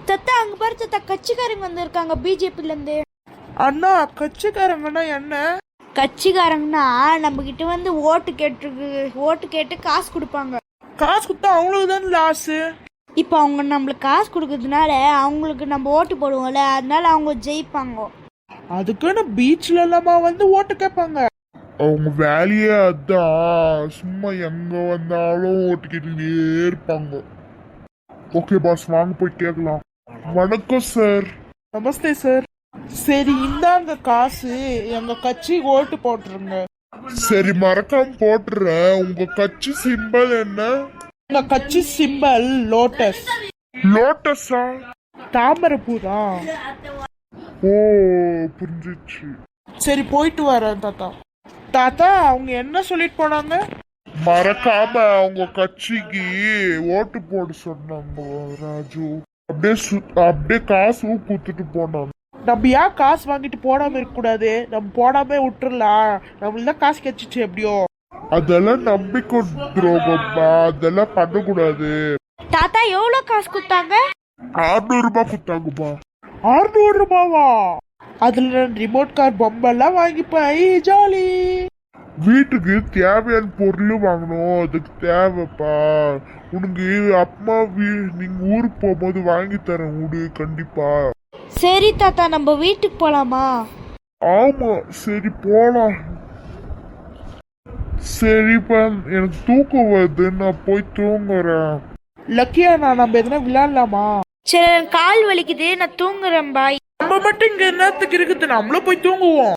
தத்தா அங்க பாரு தத்தா, கட்சிக்காரங்க வந்திருக்காங்க பிஜேபில இருந்து. அண்ணா கட்சிக்காரங்கன்னா என்ன? கட்சிக்காரங்கன்னா நம்ம கிட்ட வந்து ஓட்டு கேட்டு காசு கொடுப்பாங்க. காசு கொடுத்தா அவங்களுக்கு தான் லாஸ். இப்போ அவங்க நம்மளுக்கு காசு கொடுக்கறதுனால அவங்களுக்கு நம்ம ஓட்டு போடுவோம்ல, அதனால அவங்க ஜெயிப்பாங்க. அதுக்குன்னு பீச்ல எல்லாமா வந்து ஓட்டு கேட்பாங்க? அவங்க வேலையே அதான், சும்மா எங்க வந்தாலும் ஓட்டு கேட்டுக்கிட்டே இருப்பாங்க. ஓகே பாஸ், வாங்க போய் கேட்கலாம். வணக்கம் சார். நமஸ்தே சார். சரி இந்தாங்க காசு, எங்க கட்சி ஓட்டு போட்டுருங்க. சரி மறக்காம போட்டுறேன். உங்க கட்சி சிம்பல் என்ன? எங்க கட்சி சிம்பல் லோட்டஸ். லோட்டஸா? தாமரை பூ தான். ஓ புரிஞ்சிச்சு. சரி போயிட்டு வரேன் தாத்தா. தாத்தா அவங்க என்ன சொல்லிட்டு போனாங்க? மறக்காம உங்க கட்சிக்கு ஓட்டு போட சொன்னாங்க ராஜு. அப்படியே காசும் கொடுத்துட்டு போனாங்க. நம்ம ஏன் காசு வாங்கிட்டு போடாம இருக்க கூடாது? நம்ம போடாம விட்டுறலாம், நம்மளுக்கு தான் காசு கிடைச்சிச்சு எப்படியோ. அதெல்லாம் நம்பிக்கை துரோகம்மா, அதெல்லாம் பண்ணக்கூடாது. தாத்தா எவ்வளவு காசு கொடுத்தாங்க? 600 ரூபாய் கொடுத்தாங்கப்பா. 600 ரூபாவா? அதுல ரிமோட் கார் பொம்மைலாம் வாங்கிப்பேன், ஜாலி. வீட்டுக்கு தேவையான பொருள் வாங்கணும், அதுக்கு தேவைப்பா. உனக்கு அம்மா நீங்க ஊருக்கு போகும்போது வாங்கி தரேன் விடு கண்டிப்பா. சரி தாத்தா, நம்ம வீட்டுக்கு போலாமா? ஆமா சரி போலாம். சரிப்பா, எனக்கு தூக்கம் வருது, நான் போய் தூங்குறேன். லக்கியா நம்ம எதுனா விளையாடலாமா? சரி, கால் வலிக்குது, நான் தூங்குறேன் பாய். நம்ம மட்டும் இங்க நேரத்துக்கு இருக்குது, நம்மளும் போய் தூங்குவோம்.